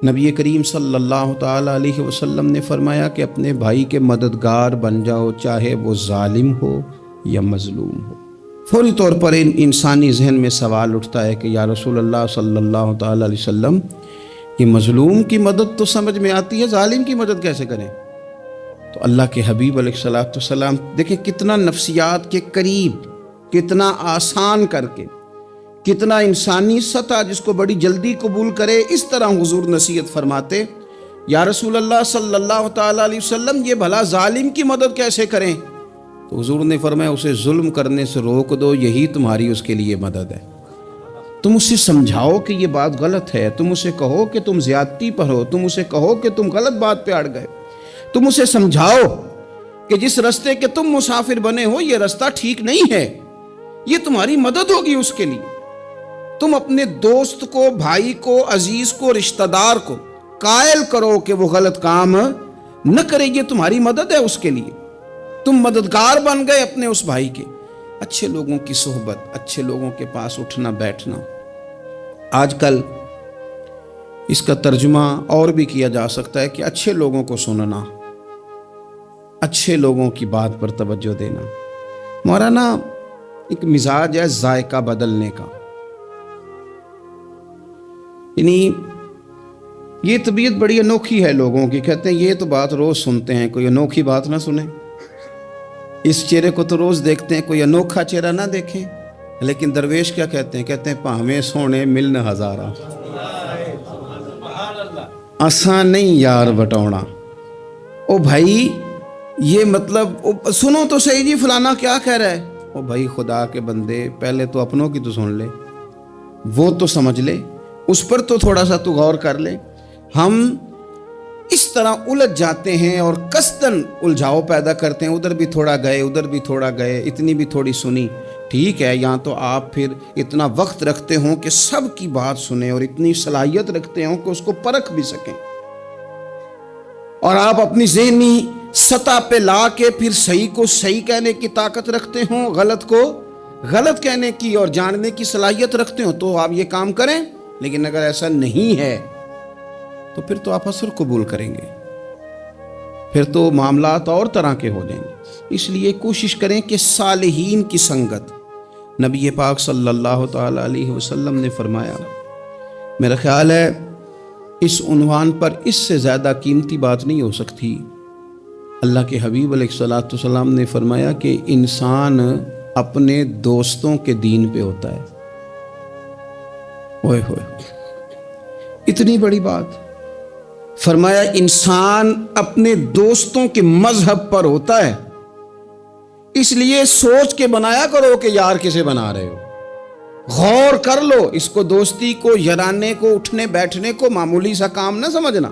نبی کریم صلی اللہ تعالیٰ علیہ وسلم نے فرمایا کہ اپنے بھائی کے مددگار بن جاؤ، چاہے وہ ظالم ہو یا مظلوم ہو۔ فوری طور پر انسانی ذہن میں سوال اٹھتا ہے کہ یا رسول اللہ صلی اللہ تعالیٰ علیہ وسلم، یہ مظلوم کی مدد تو سمجھ میں آتی ہے، ظالم کی مدد کیسے کریں؟ تو اللہ کے حبیب علیہ الصلوۃ والسلام دیکھیں کتنا نفسیات کے قریب، کتنا آسان کر کے، کتنا انسانی سطح جس کو بڑی جلدی قبول کرے، اس طرح حضور نصیحت فرماتے، یا رسول اللہ صلی اللہ تعالیٰ علیہ وسلم یہ بھلا ظالم کی مدد کیسے کریں؟ تو حضور نے فرمایا اسے ظلم کرنے سے روک دو، یہی تمہاری اس کے لیے مدد ہے۔ تم اسے سمجھاؤ کہ یہ بات غلط ہے، تم اسے کہو کہ تم زیادتی پر ہو، تم اسے کہو کہ تم غلط بات پہ اڑ گئے، تم اسے سمجھاؤ کہ جس رستے کے تم مسافر بنے ہو یہ رستہ ٹھیک نہیں ہے، یہ تمہاری مدد ہوگی اس کے لیے۔ تم اپنے دوست کو، بھائی کو، عزیز کو، رشتہ دار کو قائل کرو کہ وہ غلط کام نہ کرے، یہ تمہاری مدد ہے اس کے لیے۔ تم مددگار بن گئے اپنے اس بھائی کے۔ اچھے لوگوں کی صحبت، اچھے لوگوں کے پاس اٹھنا بیٹھنا۔ آج کل اس کا ترجمہ اور بھی کیا جا سکتا ہے کہ اچھے لوگوں کو سننا، اچھے لوگوں کی بات پر توجہ دینا۔ ہمارا نا ایک مزاج ہے ذائقہ بدلنے کا، یعنی یہ طبیعت بڑی انوکھی ہے لوگوں کی، کہتے ہیں یہ تو بات روز سنتے ہیں، کوئی انوکھی بات نہ سنیں، اس چہرے کو تو روز دیکھتے ہیں، کوئی انوکھا چہرہ نہ دیکھیں۔ لیکن درویش کیا کہتے ہیں پاہمیں سونے ملن ہزارہ، آسان نہیں یار بٹونا۔ او بھائی یہ مطلب سنو تو صحیح جی فلانا کیا کہہ رہا ہے۔ او بھائی خدا کے بندے پہلے تو اپنوں کی تو سن لے، وہ تو سمجھ لے، اس پر تو تھوڑا سا تو غور کر لے۔ ہم اس طرح الجھ جاتے ہیں اور قصداً الجھاؤ پیدا کرتے ہیں، ادھر بھی تھوڑا گئے، ادھر بھی تھوڑا گئے، اتنی بھی تھوڑی سنی، ٹھیک ہے، یہاں تو آپ پھر اتنا وقت رکھتے ہوں کہ سب کی بات سنیں اور اتنی صلاحیت رکھتے ہوں کہ اس کو پرکھ بھی سکیں، اور آپ اپنی ذہنی سطح پہ لا کے پھر صحیح کو صحیح کہنے کی طاقت رکھتے ہوں، غلط کو غلط کہنے کی اور جاننے کی صلاحیت رکھتے ہوں، تو آپ یہ کام کریں۔ لیکن اگر ایسا نہیں ہے تو پھر تو آپ اثر قبول کریں گے، پھر تو معاملات اور طرح کے ہو جائیں گے۔ اس لیے کوشش کریں کہ صالحین کی سنگت، نبی پاک صلی اللہ تعالیٰ علیہ وسلم نے فرمایا، میرا خیال ہے اس عنوان پر اس سے زیادہ قیمتی بات نہیں ہو سکتی۔ اللہ کے حبیب علیہ الصلوۃ والسلام نے فرمایا کہ انسان اپنے دوستوں کے دین پہ ہوتا ہے۔ اوئے ہوئے، اتنی بڑی بات فرمایا، انسان اپنے دوستوں کے مذہب پر ہوتا ہے۔ اس لیے سوچ کے بنایا کرو کہ یار کسے بنا رہے ہو، غور کر لو، اس کو دوستی کو، یارانے کو، اٹھنے بیٹھنے کو معمولی سا کام نہ سمجھنا،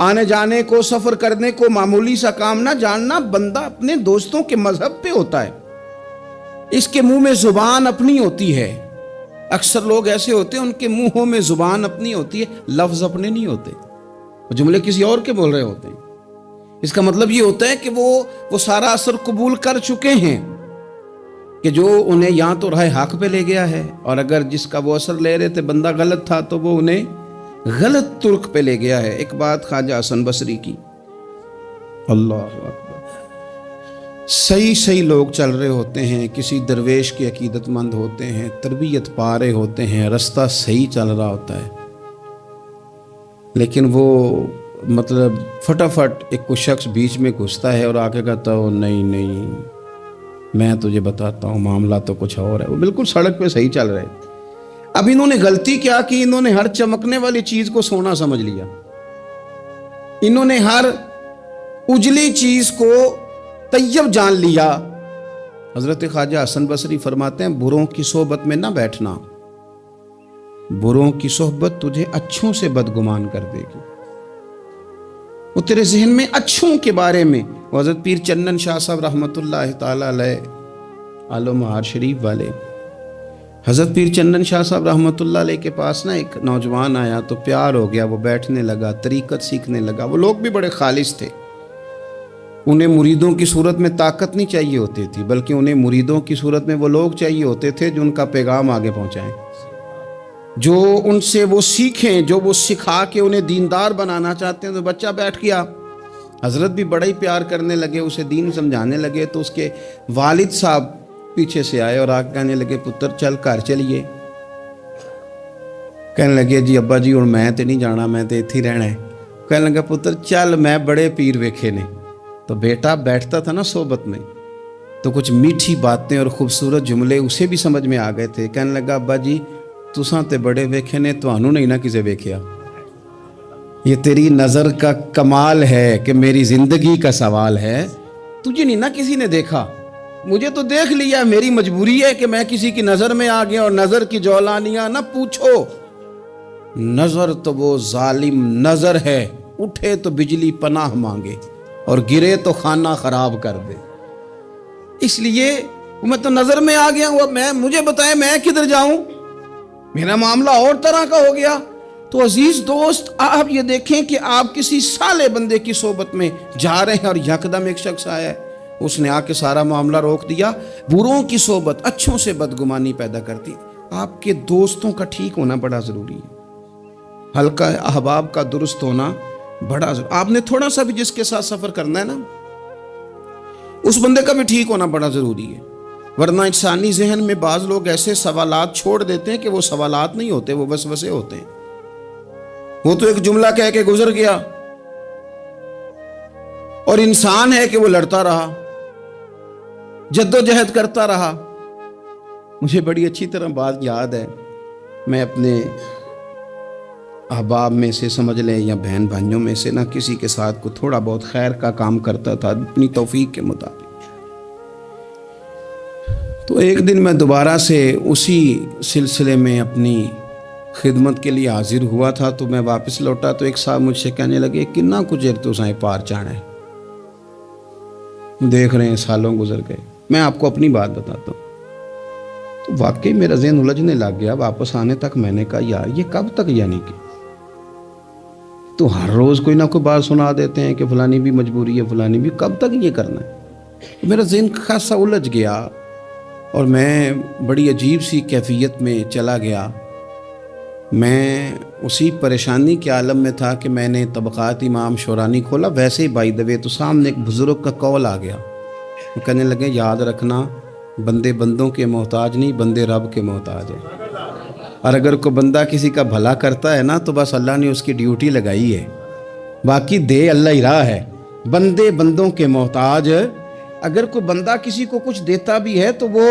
آنے جانے کو، سفر کرنے کو معمولی سا کام نہ جاننا۔ بندہ اپنے دوستوں کے مذہب پہ ہوتا ہے، اس کے منہ میں زبان اپنی ہوتی ہے۔ اکثر لوگ ایسے ہوتے ہیں ان کے منہوں میں زبان اپنی ہوتی ہے، لفظ اپنے نہیں ہوتے، وہ جملے کسی اور کے بول رہے ہوتے ہیں۔ اس کا مطلب یہ ہوتا ہے کہ وہ سارا اثر قبول کر چکے ہیں کہ جو انہیں یہاں تو راہ حق پہ لے گیا ہے، اور اگر جس کا وہ اثر لے رہے تھے بندہ غلط تھا تو وہ انہیں غلط ترک پہ لے گیا ہے۔ ایک بات خواجہ حسن بصری کی، اللہ اکبر، صحیح لوگ چل رہے ہوتے ہیں، کسی درویش کے عقیدت مند ہوتے ہیں، تربیت پا رہے ہوتے ہیں، رستہ صحیح چل رہا ہوتا ہے، لیکن وہ مطلب فٹافٹ ایک کوئی شخص بیچ میں گھستا ہے اور آ کے کہتا ہو نہیں میں تجھے بتاتا ہوں معاملہ تو کچھ اور ہے۔ وہ بالکل سڑک پہ صحیح چل رہے تھے، اب انہوں نے غلطی کیا کہ انہوں نے ہر چمکنے والی چیز کو سونا سمجھ لیا، انہوں نے ہر اجلی چیز کو طیب جان لیا۔ حضرت خواجہ حسن بصری فرماتے ہیں بروں کی صحبت میں نہ بیٹھنا، بروں کی صحبت تجھے اچھوں سے بدگمان کر دے گی، وہ تیرے ذہن میں اچھوں کے بارے میں۔ حضرت پیر چنن شاہ صاحب رحمۃ اللہ تعالیٰ علیہ، آل و مہار شریف والے، حضرت پیر چنن شاہ صاحب رحمۃ اللہ علیہ کے پاس نا ایک نوجوان آیا تو پیار ہو گیا، وہ بیٹھنے لگا، طریقت سیکھنے لگا۔ وہ لوگ بھی بڑے خالص تھے، انہیں مریدوں کی صورت میں طاقت نہیں چاہیے ہوتی تھی، بلکہ انہیں مریدوں کی صورت میں وہ لوگ چاہیے ہوتے تھے جو ان کا پیغام آگے پہنچائیں۔ جو ان سے وہ سیکھیں، جو وہ سکھا کے انہیں دیندار بنانا چاہتے ہیں۔ تو بچہ بیٹھ گیا، حضرت بھی بڑا ہی پیار کرنے لگے، اسے دین سمجھانے لگے۔ تو اس کے والد صاحب پیچھے سے آئے اور آگے کہنے لگے پتر چل گھر چلیے۔ کہنے لگے جی ابا جی اور میں تے نہیں جانا، میں تے اتھی رہنا ہے۔ کہنے لگا پتر چل میں بڑے پیر ویکھے نے۔ تو بیٹا بیٹھتا تھا نا صحبت میں تو کچھ میٹھی باتیں اور خوبصورت جملے اسے بھی سمجھ میں آ گئے تھے۔ کہنے لگا ابا جی تساں تے بڑے ویکھے نے، تانوں نہیں نہ کسے ویکھیا۔ یہ تیری نظر کا کمال ہے کہ میری زندگی کا سوال ہے، تجھے نہیں نہ کسی نے دیکھا، مجھے تو دیکھ لیا۔ میری مجبوری ہے کہ میں کسی کی نظر میں آ گیا، اور نظر کی جولانیاں نہ پوچھو۔ نظر تو وہ ظالم نظر ہے، اٹھے تو بجلی پناہ مانگے اور گرے تو خانہ خراب کر دے۔ اس لیے میں تو نظر میں آ گیا ہوں، مجھے بتائیں میں کدھر جاؤں، میرا معاملہ اور طرح کا ہو گیا۔ تو عزیز دوست آپ یہ دیکھیں کہ آپ کسی صالح بندے کی صحبت میں جا رہے ہیں اور یکدم ایک شخص آیا ہے، اس نے آ کے سارا معاملہ روک دیا۔ بروں کی صحبت اچھوں سے بدگمانی پیدا کرتی۔ آپ کے دوستوں کا ٹھیک ہونا بڑا ضروری ہے، حلقہ احباب کا درست ہونا بڑا ضروری۔ آپ نے تھوڑا سا بھی جس کے ساتھ سفر کرنا ہے نا، اس بندے کا بھی ٹھیک ہونا بڑا ضروری ہے، ورنہ انسانی ذہن میں بعض لوگ ایسے سوالات چھوڑ دیتے ہیں کہ وہ سوالات نہیں ہوتے، وہ وسوسے ہوتے ہیں۔ وہ تو ایک جملہ کہہ کے گزر گیا، اور انسان ہے کہ وہ لڑتا رہا، جدوجہد کرتا رہا۔ مجھے بڑی اچھی طرح بات یاد ہے، میں اپنے احباب میں سے سمجھ لیں یا بہن بھائیوں میں سے نہ کسی کے ساتھ کو تھوڑا بہت خیر کا کام کرتا تھا اپنی توفیق کے مطابق۔ تو ایک دن میں دوبارہ سے اسی سلسلے میں اپنی خدمت کے لیے حاضر ہوا تھا، تو میں واپس لوٹا تو ایک صاحب مجھ سے کہنے لگے کنا کچھ تو سائیں پار چانا ہے، دیکھ رہے ہیں سالوں گزر گئے۔ میں آپ کو اپنی بات بتاتا ہوں، تو واقعی میرا ذہن الجھنے لگ گیا۔ واپس آنے تک میں نے کہا یار یہ کب تک، یعنی کہ تو ہر روز کوئی نہ کوئی بات سنا دیتے ہیں کہ فلانی بھی مجبوری ہے، فلانی بھی، کب تک یہ کرنا ہے؟ میرا ذہن خاصا الجھ گیا اور میں بڑی عجیب سی کیفیت میں چلا گیا۔ میں اسی پریشانی کے عالم میں تھا کہ میں نے طبقات امام شورانی کھولا، ویسے ہی بائی دوے تو سامنے ایک بزرگ کا کال آ گیا۔ وہ کہنے لگے یاد رکھنا بندے بندوں کے محتاج نہیں، بندے رب کے محتاج ہیں، اور اگر کوئی بندہ کسی کا بھلا کرتا ہے نا تو بس اللہ نے اس کی ڈیوٹی لگائی ہے، باقی دے اللہ ہی راہ ہے۔ بندے بندوں کے محتاج، اگر کوئی بندہ کسی کو کچھ دیتا بھی ہے تو وہ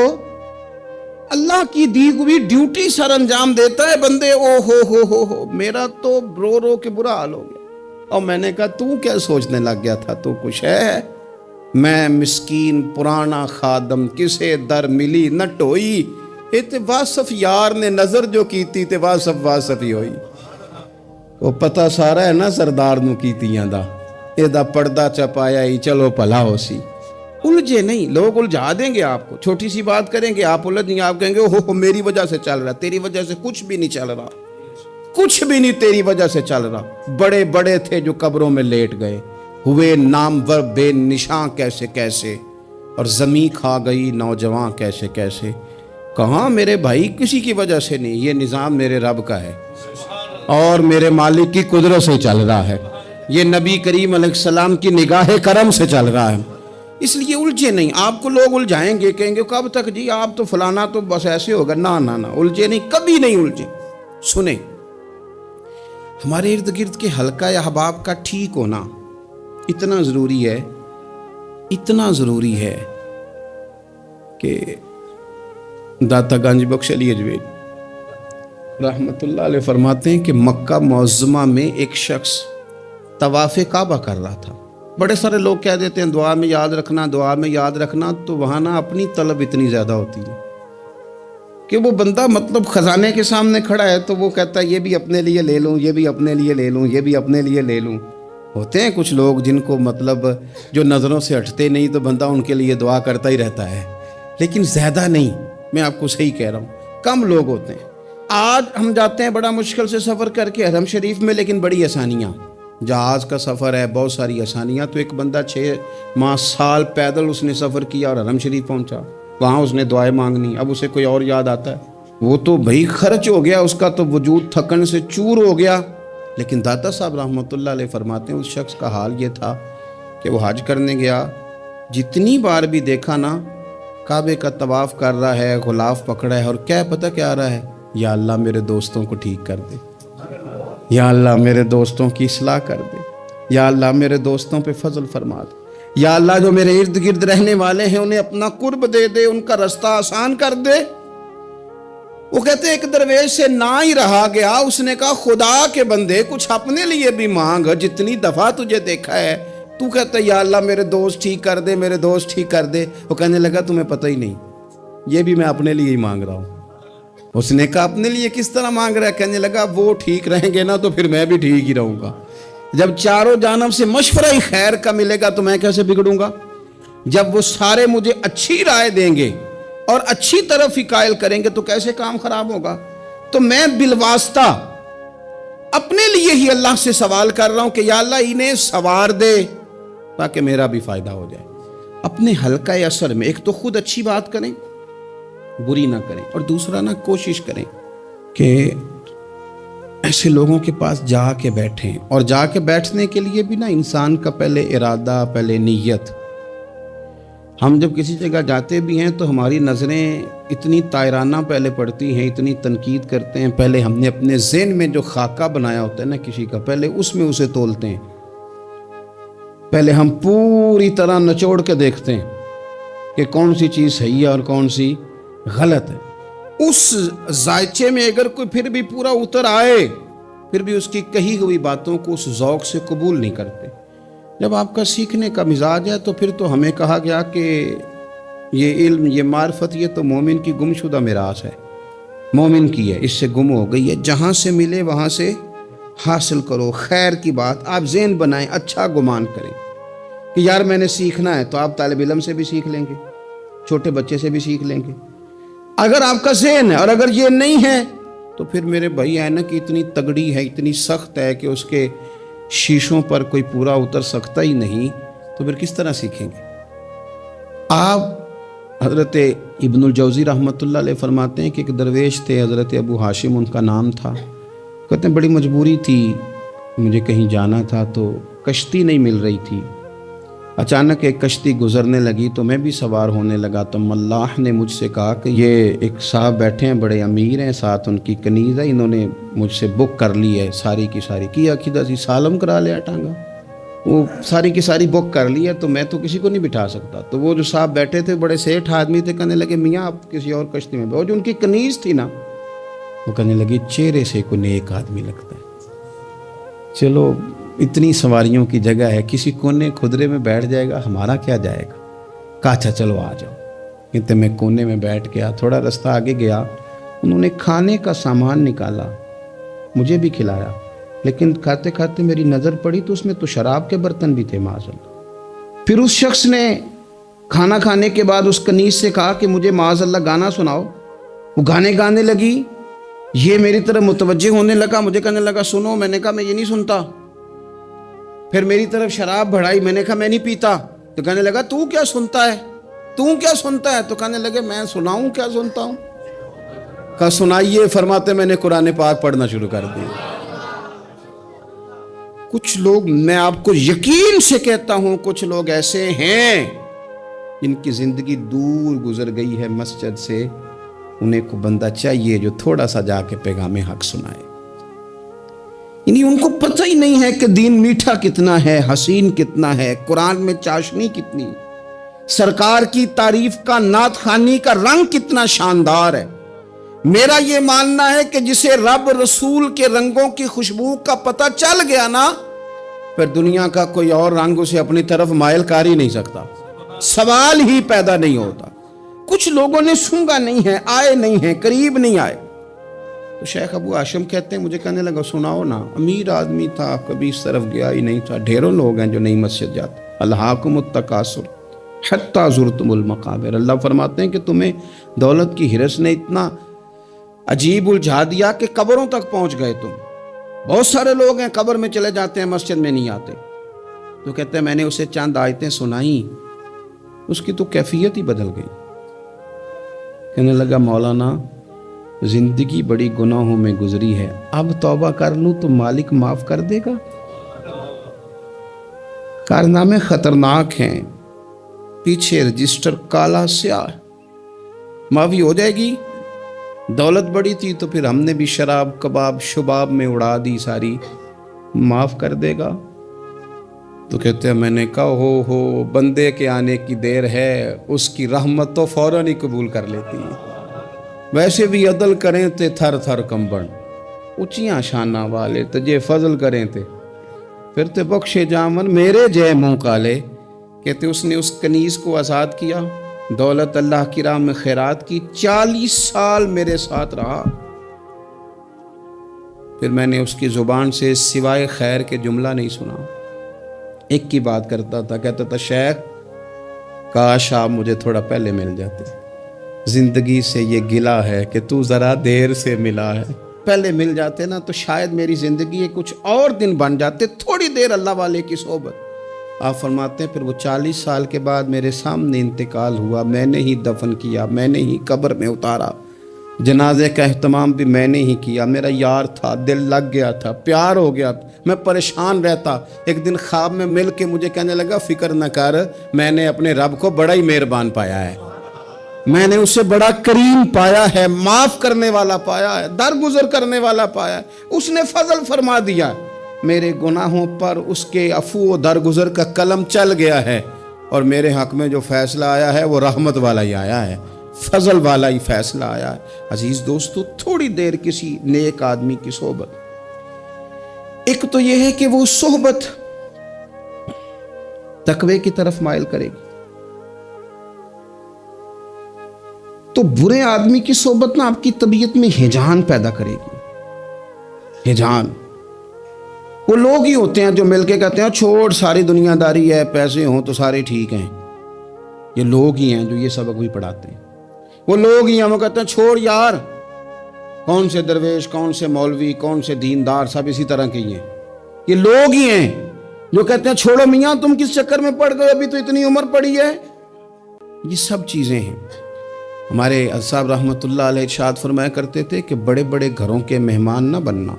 اللہ کی دی ہوئی ڈیوٹی سر انجام دیتا ہے۔ بندے او ہو میرا تو رو رو کے برا حال ہو گیا، اور میں نے کہا تو کیا سوچنے لگ گیا تھا، تو کچھ ہے؟ میں مسکین پرانا خادم، کسے در ملی نہ ٹوئی، تے واصف یار نے نظر جو کیتی تے واصف ہی ہوئی۔ وہ پتہ سارا ہے نا سردار نو کیتیاں دا، اے دا پردہ چپایا ہی چلو بھلا ہو سی۔ الجھے نہیں، لوگ الجھا دیں گے آپ کو، چھوٹی سی بات کریں گے آپ الجھ نہیں، آپ کہیں گے اوہ میری وجہ سے چل رہا، تیری وجہ سے کچھ بھی نہیں چل رہا، کچھ بھی نہیں تیری وجہ سے چل رہا۔ بڑے بڑے تھے جو قبروں میں لیٹ گئے، ہوئے نامور بے نشاں کیسے کیسے، اور زمین کھا گئی نوجوان کیسے کیسے۔ کہاں میرے بھائی کسی کی وجہ سے نہیں، یہ نظام میرے رب کا ہے اور میرے مالک کی قدرت سے چل رہا ہے، یہ نبی کریم علیہ السلام کی نگاہ کرم سے چل رہا ہے۔ اس لیے الجھے نہیں، آپ کو لوگ الجھائیں گے، کہیں گے کب تک جی آپ تو فلانا تو بس ایسے ہوگا، نہ الجھے نہیں، کبھی نہیں الجھے۔ سنیں، ہمارے ارد گرد کے حلقہ احباب کا ٹھیک ہونا اتنا ضروری ہے کہ داتا گنج بخش علی اجویل رحمت اللہ علیہ فرماتے ہیں کہ مکہ معظمہ میں ایک شخص طواف کعبہ کر رہا تھا۔ بڑے سارے لوگ کہہ دیتے ہیں دعا میں یاد رکھنا، دعا میں یاد رکھنا، تو وہاں نا اپنی طلب اتنی زیادہ ہوتی ہے کہ وہ بندہ مطلب خزانے کے سامنے کھڑا ہے تو وہ کہتا ہے یہ بھی اپنے لیے لے لوں، یہ بھی اپنے لیے لے لوں، یہ بھی اپنے لیے لے لوں۔ ہوتے ہیں کچھ لوگ جن کو مطلب جو نظروں سے ہٹتے نہیں، تو بندہ ان کے لیے دعا کرتا ہی رہتا ہے، لیکن زیادہ نہیں، میں آپ کو صحیح کہہ رہا ہوں، کم لوگ ہوتے ہیں۔ آج ہم جاتے ہیں بڑا مشکل سے سفر کر کے حرم شریف میں، لیکن بڑی آسانیاں، جہاز کا سفر ہے، بہت ساری آسانیاں۔ تو ایک بندہ 6 ماہ سال پیدل اس نے سفر کیا اور حرم شریف پہنچا، وہاں اس نے دعائیں مانگنی، اب اسے کوئی اور یاد آتا ہے؟ وہ تو بھائی خرچ ہو گیا، اس کا تو وجود تھکن سے چور ہو گیا. لیکن داتا صاحب رحمۃ اللہ علیہ فرماتے ہیں اس شخص کا حال یہ تھا کہ وہ حج کرنے گیا، جتنی بار بھی دیکھا نا کعبے کا طواف کر رہا ہے، غلاف پکڑا ہے، اور کیا پتہ کیا آ رہا ہے؟ یا اللہ میرے دوستوں کو ٹھیک کر دے، یا اللہ میرے دوستوں کی اصلاح کر دے، یا اللہ میرے دوستوں پہ فضل فرما دے، یا اللہ جو میرے ارد گرد رہنے والے ہیں انہیں اپنا قرب دے دے، ان کا رستہ آسان کر دے. وہ کہتے ایک درویش سے نہ ہی رہا گیا، اس نے کہا خدا کے بندے کچھ اپنے لیے بھی مانگ، جتنی دفعہ تجھے دیکھا ہے تو کہتا ہے یا اللہ میرے دوست ٹھیک کر دے، میرے دوست ٹھیک کر دے. وہ کہنے لگا تمہیں پتہ ہی نہیں، یہ بھی میں اپنے لیے ہی مانگ رہا ہوں. اس نے کہا اپنے لیے کس طرح مانگ رہا ہے؟ کہنے لگا وہ ٹھیک رہیں گے نا تو پھر میں بھی ٹھیک ہی رہوں گا. جب چاروں جانب سے مشورہ ہی خیر کا ملے گا تو میں کیسے بگڑوں گا؟ جب وہ سارے مجھے اچھی رائے دیں گے اور اچھی طرف ہی قائل کریں گے تو کیسے کام خراب ہوگا؟ تو میں بالواسطہ اپنے لیے ہی اللہ سے سوال کر رہا ہوں کہ یا اللہ انہیں سوار دے تاکہ میرا بھی فائدہ ہو جائے. اپنے حلقہ اثر میں ایک تو خود اچھی بات کریں، بری نہ کریں، اور دوسرا نہ کوشش کریں کہ ایسے لوگوں کے پاس جا کے بیٹھیں. اور جا کے بیٹھنے کے لیے بھی نا انسان کا پہلے ارادہ، پہلے نیت. ہم جب کسی جگہ جاتے بھی ہیں تو ہماری نظریں اتنی طائرانہ پہلے پڑتی ہیں، اتنی تنقید کرتے ہیں. پہلے ہم نے اپنے ذہن میں جو خاکہ بنایا ہوتا ہے نا کسی کا، پہلے اس میں اسے تولتے ہیں. پہلے ہم پوری طرح نچوڑ کے دیکھتے ہیں کہ کون سی چیز صحیح ہے اور کون سی غلط ہے. اس ذائچے میں اگر کوئی پھر بھی پورا اتر آئے، پھر بھی اس کی کہی ہوئی باتوں کو اس ذوق سے قبول نہیں کرتے. جب آپ کا سیکھنے کا مزاج ہے تو پھر تو ہمیں کہا گیا کہ یہ علم، یہ معرفت، یہ تو مومن کی گم شدہ میراث ہے، مومن کی ہے، اس سے گم ہو گئی ہے. جہاں سے ملے وہاں سے حاصل کرو. خیر کی بات آپ ذہن بنائیں، اچھا گمان کریں کہ یار میں نے سیکھنا ہے، تو آپ طالب علم سے بھی سیکھ لیں گے، چھوٹے بچے سے بھی سیکھ لیں گے. اگر آپ کا ذہن ہے اور اگر یہ نہیں ہے تو پھر میرے بھائی اینک اتنی تگڑی ہے، اتنی سخت ہے کہ اس کے شیشوں پر کوئی پورا اتر سکتا ہی نہیں، تو پھر کس طرح سیکھیں گے؟ آپ حضرت ابن الجوزی رحمۃ اللہ علیہ فرماتے ہیں کہ ایک درویش تھے، حضرت ابو ہاشم ان کا نام تھا. کہتے ہیں بڑی مجبوری تھی، مجھے کہیں جانا تھا تو کشتی نہیں مل رہی تھی. اچانک ایک کشتی گزرنے لگی تو میں بھی سوار ہونے لگا. تو ملاح نے مجھ سے کہا کہ یہ ایک صاحب بیٹھے ہیں، بڑے امیر ہیں، ساتھ ان کی کنیز ہے، انہوں نے مجھ سے بک کر لی ہے ساری کی ساری. کی عقیدہ سی سالم کرا لیا ٹانگا، وہ ساری کی ساری بک کر لی ہے، تو میں تو کسی کو نہیں بٹھا سکتا. تو وہ جو صاحب بیٹھے تھے بڑے سیٹھ آدمی تھے، کہنے لگے میاں آپ کسی اور کشتی میں بیٹھو. جو ان کی کنیز تھی نا وہ کہنے لگی چہرے سے کوئی نیک آدمی لگتا ہے، چلو اتنی سواریوں کی جگہ ہے، کسی کونے خدرے میں بیٹھ جائے گا، ہمارا کیا جائے گا. کہا اچھا چلو آ جاؤ. کہتے میں کونے میں بیٹھ گیا. تھوڑا رستہ آگے گیا، انہوں نے کھانے کا سامان نکالا، مجھے بھی کھلایا. لیکن کھاتے کھاتے میری نظر پڑی تو اس میں تو شراب کے برتن بھی تھے معاذ اللہ. پھر اس شخص نے کھانا کھانے کے بعد اس کنیز سے کہا کہ مجھے معاذ اللہ گانا سناؤ. وہ گانے گانے لگی. یہ میری طرف متوجہ ہونے لگا، مجھے کہنے لگا سنو. میں نے کہا میں یہ نہیں سنتا. پھر میری طرف شراب بڑھائی، میں نے کہا میں نہیں پیتا. تو کہنے لگا تو کیا سنتا ہے، تو کیا سنتا ہے؟ تو کہنے لگے میں سناؤں کیا سنتا ہوں. کہا سنائیے. فرماتے میں نے قرآن پاک پڑھنا شروع کر دیا. کچھ لوگ، میں آپ کو یقین سے کہتا ہوں، کچھ لوگ ایسے ہیں جن کی زندگی دور گزر گئی ہے مسجد سے. انہیں کو بندہ چاہیے جو تھوڑا سا جا کے پیغام حق سنائے. یعنی ان کو پتہ ہی نہیں ہے کہ دین میٹھا کتنا ہے، حسین کتنا ہے، قرآن میں چاشنی کتنی، سرکار کی تعریف کا، نعت خوانی کا رنگ کتنا شاندار ہے. میرا یہ ماننا ہے کہ جسے رب رسول کے رنگوں کی خوشبو کا پتہ چل گیا نا، پھر دنیا کا کوئی اور رنگ اسے اپنی طرف مائل کر ہی نہیں سکتا، سوال ہی پیدا نہیں ہوتا. کچھ لوگوں نے سونگا نہیں ہے، آئے نہیں ہیں، قریب نہیں آئے. تو شیخ ابو ہاشم کہتے ہیں مجھے کہنے لگا سناؤ نا. امیر آدمی تھا، کبھی اس طرف گیا ہی نہیں تھا. ڈھیروں لوگ ہیں جو نئی مسجد جاتے. الہاکم التکاثر حتی زرتم المقابر. اللہ فرماتے ہیں کہ تمہیں دولت کی ہرس نے اتنا عجیب الجھا دیا کہ قبروں تک پہنچ گئے تم. بہت سارے لوگ ہیں قبر میں چلے جاتے ہیں، مسجد میں نہیں آتے. تو کہتے ہیں میں نے اسے چند آیتیں سنائیں، اس کی تو کیفیت ہی بدل گئی. کہنے لگا مولانا زندگی بڑی گناہوں میں گزری ہے، اب توبہ کر لوں تو مالک معاف کر دے گا؟ کارنامے خطرناک ہیں، پیچھے رجسٹر کالا سیاہ، معافی ہو جائے گی۔ دولت بڑی تھی تو پھر ہم نے بھی شراب کباب شباب میں اڑا دی ساری، معاف کر دے گا؟ تو کہتے ہیں میں نے کہا ہو بندے کے آنے کی دیر ہے، اس کی رحمت تو فوراً ہی قبول کر لیتی ہے۔ ویسے بھی عدل کریں تے تھر تھر کمبن، اونچیاں شانہ والے تجھے فضل کریں تے پھر تے بخشے جامن میرے جے منہ کالے۔ کہتے اس نے اس کنیز کو آزاد کیا، دولت اللہ کی راہ میں خیرات کی، 40 سال میرے ساتھ رہا، پھر میں نے اس کی زبان سے سوائے خیر کے جملہ نہیں سنا۔ ایک کی بات کرتا تھا، کہتا تھا شیخ کاش آپ مجھے تھوڑا پہلے مل جاتے، زندگی سے یہ گلہ ہے کہ تو ذرا دیر سے ملا ہے، پہلے مل جاتے نا تو شاید میری زندگی کے کچھ اور دن بن جاتے، تھوڑی دیر اللہ والے کی صحبت۔ آپ فرماتے ہیں پھر وہ 40 سال کے بعد میرے سامنے انتقال ہوا، میں نے ہی دفن کیا، میں نے ہی قبر میں اتارا، جنازے کا اہتمام بھی میں نے ہی کیا، میرا یار تھا، دل لگ گیا تھا، پیار ہو گیا تھا، میں پریشان رہتا۔ ایک دن خواب میں مل کے مجھے کہنے لگا فکر نہ کر، میں نے اپنے رب کو بڑا ہی مہربان پایا ہے، میں نے اسے بڑا کریم پایا ہے، معاف کرنے والا پایا ہے، درگزر کرنے والا پایا ہے، اس نے فضل فرما دیا، میرے گناہوں پر اس کے عفو و درگزر کا قلم چل گیا ہے، اور میرے حق میں جو فیصلہ آیا ہے وہ رحمت والا ہی آیا ہے، فضل والا ہی فیصلہ آیا ہے۔ عزیز دوستو، تھوڑی دیر کسی نیک آدمی کی صحبت، ایک تو یہ ہے کہ وہ صحبت تقوی کی طرف مائل کرے گی، تو برے آدمی کی صحبت نا آپ کی طبیعت میں ہیجان پیدا کرے گی، ہیجان۔ وہ لوگ ہی ہوتے ہیں جو مل کے کہتے ہیں چھوڑ ساری دنیا داری ہے، پیسے ہوں تو سارے ٹھیک ہیں، یہ لوگ ہی ہیں جو یہ سبق بھی پڑھاتے ہیں، وہ لوگ ہی ہیں وہ کہتے ہیں چھوڑ یار، کون سے درویش کون سے مولوی کون سے دیندار سب اسی طرح کے ہی ہیں، یہ لوگ ہی ہیں جو کہتے ہیں چھوڑو میاں تم کس چکر میں پڑ گئے، ابھی تو اتنی عمر پڑی ہے۔ یہ سب چیزیں ہیں۔ ہمارے صاحب رحمۃ اللہ علیہ ارشاد فرمایا کرتے تھے کہ بڑے بڑے گھروں کے مہمان نہ بننا،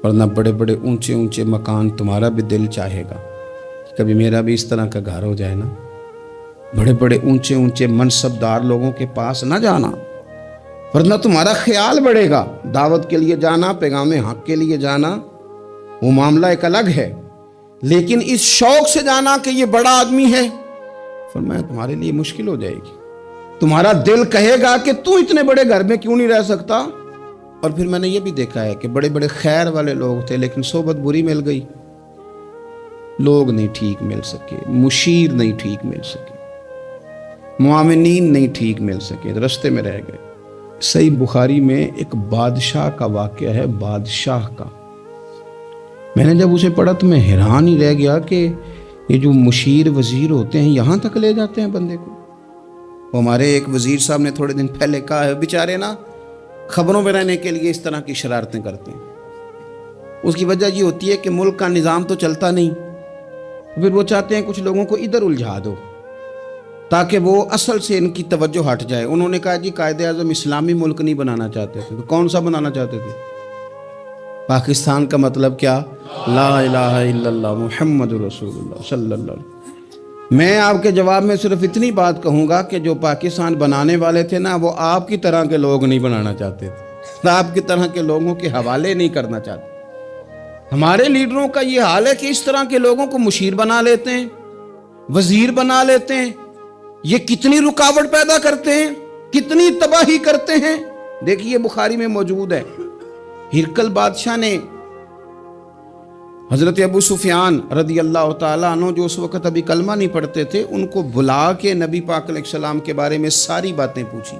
ورنہ بڑے بڑے اونچے اونچے مکان تمہارا بھی دل چاہے گا، کبھی میرا بھی اس طرح کا گھر ہو جائے نا۔ بڑے بڑے اونچے اونچے منصب دار لوگوں کے پاس نہ جانا، ورنہ تمہارا خیال بڑھے گا۔ دعوت کے لیے جانا، پیغام حق کے لیے جانا، وہ معاملہ ایک الگ ہے، لیکن اس شوق سے جانا کہ یہ بڑا آدمی ہے، فرمایا تمہارے لیے مشکل ہو جائے گی۔ تمہارا دل کہے گا کہ تو اتنے بڑے گھر میں کیوں نہیں رہ سکتا۔ اور پھر میں نے یہ بھی دیکھا ہے کہ بڑے بڑے خیر والے لوگ تھے لیکن صحبت بری مل گئی، لوگ نہیں ٹھیک مل سکے، مشیر نہیں ٹھیک مل سکے، معاونین نہیں ٹھیک مل سکے، رستے میں رہ گئے۔ صحیح بخاری میں ایک بادشاہ کا واقعہ ہے، بادشاہ کا۔ میں نے جب اسے پڑھا تو میں حیران ہی رہ گیا کہ یہ جو مشیر وزیر ہوتے ہیں یہاں تک لے جاتے ہیں بندے کو۔ ہمارے ایک وزیر صاحب نے تھوڑے دن پہلے کہا ہے بیچارے نا خبروں میں رہنے کے لیے اس طرح کی شرارتیں کرتے ہیں، اس کی وجہ یہ ہوتی ہے کہ ملک کا نظام تو چلتا نہیں، پھر وہ چاہتے ہیں کچھ لوگوں کو ادھر الجھا دو تاکہ وہ اصل سے ان کی توجہ ہٹ جائے۔ انہوں نے کہا جی قائد اعظم اسلامی ملک نہیں بنانا چاہتے تھے، تو کون سا بنانا چاہتے تھے؟ پاکستان کا مطلب کیا؟ لا الہ الا اللہ محمد رسول اللہ صلی اللہ علیہ وسلم۔ میں آپ کے جواب میں صرف اتنی بات کہوں گا کہ جو پاکستان بنانے والے تھے نا وہ آپ کی طرح کے لوگ نہیں بنانا چاہتے تھے، آپ کی طرح کے لوگوں کے حوالے نہیں کرنا چاہتے۔ ہمارے لیڈروں کا یہ حال ہے کہ اس طرح کے لوگوں کو مشیر بنا لیتے ہیں، وزیر بنا لیتے ہیں، یہ کتنی رکاوٹ پیدا کرتے ہیں، کتنی تباہی کرتے ہیں۔ دیکھیے بخاری میں موجود ہے، ہرقل بادشاہ نے حضرت ابو سفیان رضی اللہ تعالیٰ عنہ جو اس وقت ابھی کلمہ نہیں پڑھتے تھے ان کو بلا کے نبی پاک علیہ السلام کے بارے میں ساری باتیں پوچھی،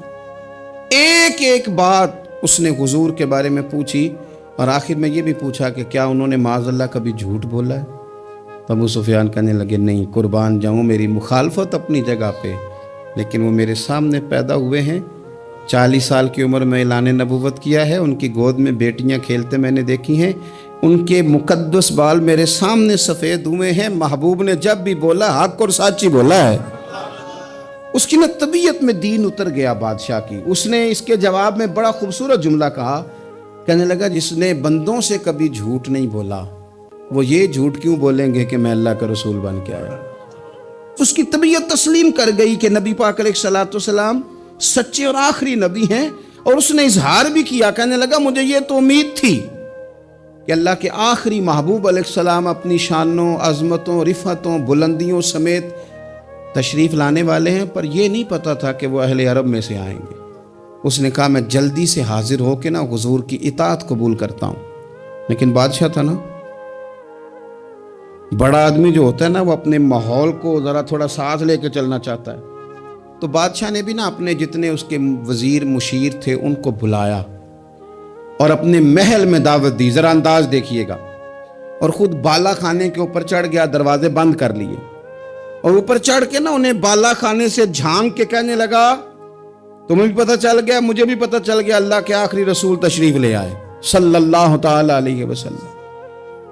ایک ایک بات اس نے حضور کے بارے میں پوچھی، اور آخر میں یہ بھی پوچھا کہ کیا انہوں نے معاذ اللہ کبھی جھوٹ بولا ہے؟ ابو سفیان کہنے لگے نہیں، قربان جاؤں میری مخالفت اپنی جگہ پہ، لیکن وہ میرے سامنے پیدا ہوئے ہیں، 40 سال کی عمر میں اعلان نبوت کیا ہے، ان کی گود میں بیٹیاں کھیلتے میں نے دیکھی ہیں، ان کے مقدس بال میرے سامنے سفید ہوئے ہیں، محبوب نے جب بھی بولا حق اور سچ ہی بولا ہے۔ اس کی نہ طبیعت میں دین اتر گیا بادشاہ کی. اس نے اس کے جواب میں بڑا خوبصورت جملہ کہا. کہنے لگا جس نے بندوں سے کبھی جھوٹ نہیں بولا وہ یہ جھوٹ کیوں بولیں گے کہ میں اللہ کا رسول بن کے آیا. اس کی طبیعت تسلیم کر گئی کہ نبی پاک علیہ الصلوۃ والسلام سچے اور آخری نبی ہیں. اور اس نے اظہار بھی کیا. کہنے لگا مجھے یہ تو امید تھی کہ اللہ کے آخری محبوب علیہ السلام اپنی شانوں، عظمتوں، رفعتوں، بلندیوں سمیت تشریف لانے والے ہیں، پر یہ نہیں پتا تھا کہ وہ اہل عرب میں سے آئیں گے. اس نے کہا میں جلدی سے حاضر ہو کے نا حضور کی اطاعت قبول کرتا ہوں. لیکن بادشاہ تھا نا، بڑا آدمی جو ہوتا ہے نا وہ اپنے ماحول کو ذرا تھوڑا ساتھ لے کے چلنا چاہتا ہے. تو بادشاہ نے بھی نا اپنے جتنے اس کے وزیر مشیر تھے ان کو بلایا اور اپنے محل میں دعوت دی. ذرا انداز دیکھیے گا. اور خود بالا خانے کے اوپر چڑھ گیا، دروازے بند کر لیے اور اوپر چڑھ کے نا انہیں بالا خانے سے جھانک کے کہنے لگا تمہیں بھی پتہ چل گیا، مجھے بھی پتہ چل گیا اللہ کے آخری رسول تشریف لے آئے صلی اللہ تعالی علیہ وسلم.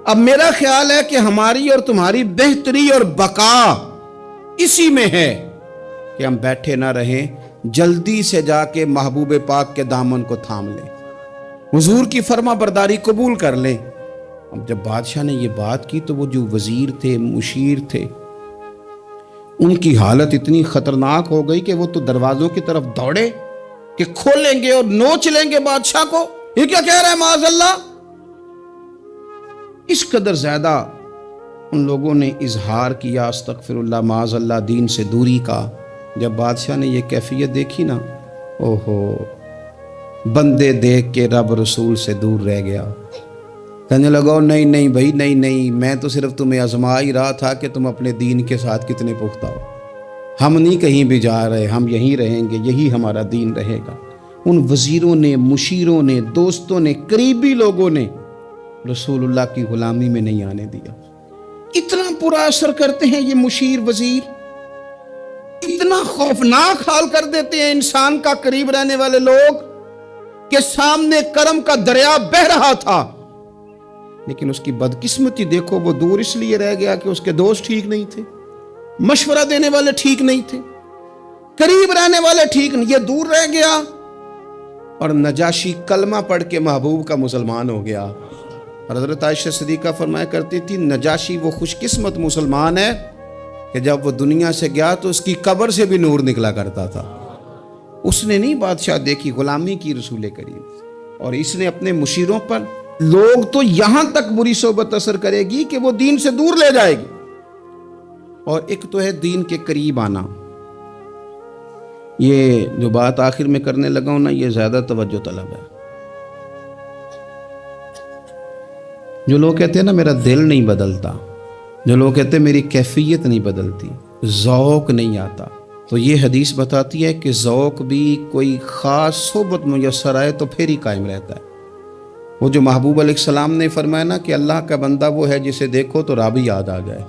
اب میرا خیال ہے کہ ہماری اور تمہاری بہتری اور بقا اسی میں ہے کہ ہم بیٹھے نہ رہیں، جلدی سے جا کے محبوب پاک کے دامن کو تھام لیں، حضور کی فرما برداری قبول کر لیں. اب جب بادشاہ نے یہ بات کی تو وہ جو وزیر تھے، مشیر تھے، ان کی حالت اتنی خطرناک ہو گئی کہ وہ تو دروازوں کی طرف دوڑے کہ کھولیں گے اور نوچ لیں گے بادشاہ کو. یہ کیا کہہ رہا ہے معاذ اللہ. اس قدر زیادہ ان لوگوں نے اظہار کیا استغفر اللہ معاذ اللہ دین سے دوری کا. جب بادشاہ نے یہ کیفیت دیکھی نا، اوہو، بندے دیکھ کے رب رسول سے دور رہ گیا. کہنے لگا نہیں نہیں بھائی، نہیں، میں تو صرف تمہیں آزما ہی رہا تھا کہ تم اپنے دین کے ساتھ کتنے پختہ ہو. ہم نہیں کہیں بھی جا رہے، ہم یہیں رہیں گے، یہی ہمارا دین رہے گا. ان وزیروں نے، مشیروں نے، دوستوں نے، قریبی لوگوں نے رسول اللہ کی غلامی میں نہیں آنے دیا. اتنا برا اثر کرتے ہیں یہ مشیر وزیر، اتنا خوفناک حال کر دیتے ہیں انسان کا قریب رہنے والے لوگ کہ سامنے کرم کا دریا بہ رہا تھا لیکن اس کی بدقسمتی دیکھو، وہ دور اس لیے رہ گیا کہ اس کے دوست ٹھیک نہیں تھے، مشورہ دینے والے ٹھیک نہیں تھے، قریب رہنے والے ٹھیک نہیں، یہ دور رہ گیا. اور نجاشی کلمہ پڑھ کے محبوب کا مسلمان ہو گیا. اور حضرت عائشہ صدیقہ فرمایا کرتی تھی نجاشی وہ خوش قسمت مسلمان ہے کہ جب وہ دنیا سے گیا تو اس کی قبر سے بھی نور نکلا کرتا تھا. اس نے نہیں بادشاہ دیکھی، غلامی کی رسول کریم. اور اس نے اپنے مشیروں پر لوگ تو یہاں تک بری صحبت اثر کرے گی کہ وہ دین سے دور لے جائے گی. اور ایک تو ہے دین کے قریب آنا. یہ جو بات آخر میں کرنے لگا ہوں نا، یہ زیادہ توجہ طلب ہے. جو لوگ کہتے ہیں نا میرا دل نہیں بدلتا، جو لوگ کہتے ہیں میری کیفیت نہیں بدلتی، ذوق نہیں آتا، تو یہ حدیث بتاتی ہے کہ ذوق بھی کوئی خاص صحبت میسر آئے تو پھر ہی قائم رہتا ہے. وہ جو محبوب علیہ السلام نے فرمایا نا کہ اللہ کا بندہ وہ ہے جسے دیکھو تو رب یاد آ جائے.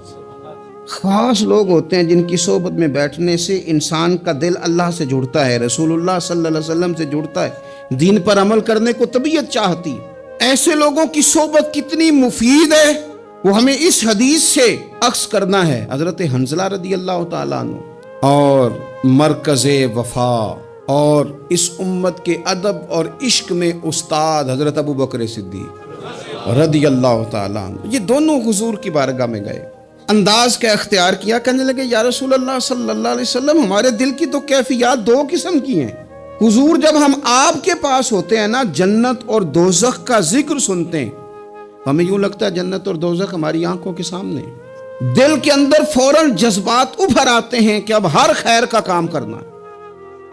خاص لوگ ہوتے ہیں جن کی صحبت میں بیٹھنے سے انسان کا دل اللہ سے جڑتا ہے، رسول اللہ صلی اللہ علیہ وسلم سے جڑتا ہے، دین پر عمل کرنے کو طبیعت چاہتی. ایسے لوگوں کی صحبت کتنی مفید ہے وہ ہمیں اس حدیث سے عکس کرنا ہے. حضرت حنظلہ رضی اللہ تعالیٰ عنہ اور مرکز وفا اور اس امت کے ادب اور عشق میں استاد حضرت ابو بکر صدیق رضی اللہ تعالیٰ عنہ، یہ دونوں حضور کی بارگاہ میں گئے. انداز کا اختیار کیا، کہنے لگے یا رسول اللہ صلی اللہ علیہ وسلم ہمارے دل کی تو کیفیات دو قسم کی ہیں. حضور جب ہم آپ کے پاس ہوتے ہیں نا، جنت اور دوزخ کا ذکر سنتے ہیں، ہمیں یوں لگتا ہے جنت اور دوزخ ہماری آنکھوں کے سامنے. دل کے اندر فوراً جذبات ابھر آتے ہیں کہ اب ہر خیر کا کام کرنا ہے،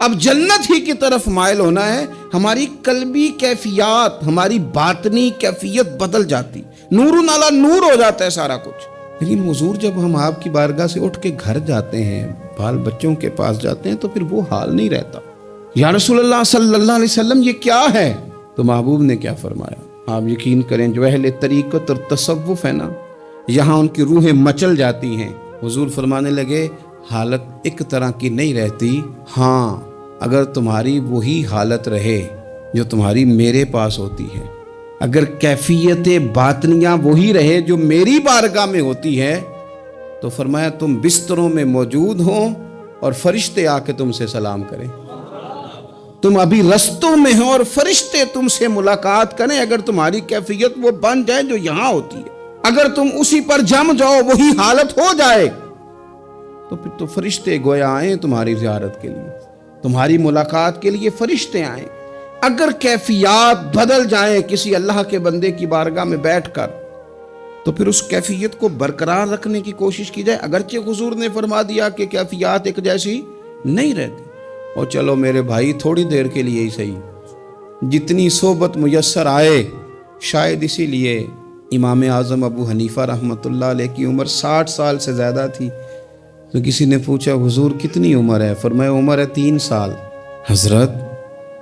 اب جنت ہی کی طرف مائل ہونا ہے. ہماری قلبی کیفیات، ہماری باطنی کیفیت بدل جاتی، نور علی نور ہو جاتا ہے سارا کچھ. لیکن حضور جب ہم آپ کی بارگاہ سے اٹھ کے گھر جاتے ہیں، بال بچوں کے پاس جاتے ہیں، تو پھر وہ حال نہیں رہتا. یا رسول اللہ صلی اللہ علیہ وسلم یہ کیا ہے؟ تو محبوب نے کیا فرمایا؟ آپ یقین کریں جو اہل طریقت اور تصوف ہے نا، یہاں ان کی روحیں مچل جاتی ہیں. حضور فرمانے لگے حالت ایک طرح کی نہیں رہتی، ہاں اگر تمہاری وہی حالت رہے جو تمہاری میرے پاس ہوتی ہے، اگر کیفیت باطنیہ وہی رہے جو میری بارگاہ میں ہوتی ہے، تو فرمایا تم بستروں میں موجود ہوں اور فرشتے آ کے تم سے سلام کریں. تم ابھی رستوں میں ہو اور فرشتے تم سے ملاقات کریں. اگر تمہاری کیفیت وہ بن جائے جو یہاں ہوتی ہے, اگر تم اسی پر جم جاؤ, وہی حالت ہو جائے, تو پھر تو فرشتے گویا آئیں تمہاری زیارت کے لیے, تمہاری ملاقات کے لیے فرشتے آئیں. اگر کیفیات بدل جائیں کسی اللہ کے بندے کی بارگاہ میں بیٹھ کر, تو پھر اس کیفیت کو برقرار رکھنے کی کوشش کی جائے. اگرچہ حضور نے فرما دیا کہ کیفیات ایک جیسی نہیں رہتی, اور چلو میرے بھائی تھوڑی دیر کے لیے ہی صحیح, جتنی صحبت میسر آئے. شاید اسی لیے امام اعظم ابو حنیفہ رحمۃ اللہ علیہ کی عمر 60 سال سے زیادہ تھی. تو کسی نے پوچھا حضور کتنی عمر ہے؟ فرمایا عمر ہے 3 سال. حضرت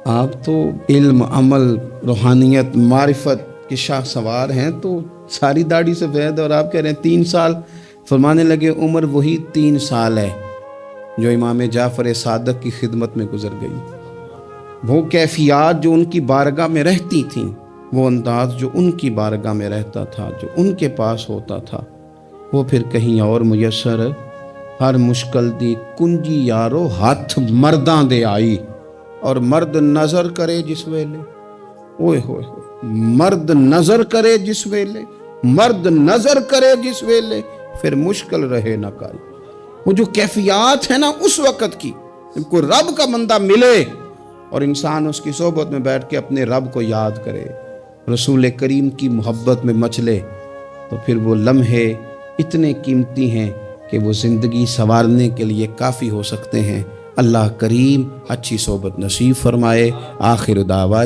آپ تو علم, عمل, روحانیت, معرفت کے شاہ سوار ہیں, تو ساری داڑھی سفید اور آپ کہہ رہے ہیں 3 سال. فرمانے لگے عمر وہی 3 سال ہے جو امام جعفر صادق کی خدمت میں گزر گئی. وہ کیفیات جو ان کی بارگاہ میں رہتی تھیں, وہ انداز جو ان کی بارگاہ میں رہتا تھا, جو ان کے پاس ہوتا تھا, وہ پھر کہیں اور میسر. ہر مشکل دی کنجی یارو ہاتھ مرداں دے آئی, اور مرد نظر کرے جس ویلے, اوئے ہوئے مرد نظر کرے جس ویلے, مرد نظر کرے جس ویلے, پھر مشکل رہے نہ کائی. وہ جو کیفیات ہے نا اس وقت کی, جب کوئی رب کا بندہ ملے اور انسان اس کی صحبت میں بیٹھ کے اپنے رب کو یاد کرے, رسول کریم کی محبت میں مچلے, تو پھر وہ لمحے اتنے قیمتی ہیں کہ وہ زندگی سنوارنے کے لیے کافی ہو سکتے ہیں. اللہ کریم اچھی صحبت نصیب فرمائے. آخر دعویٰ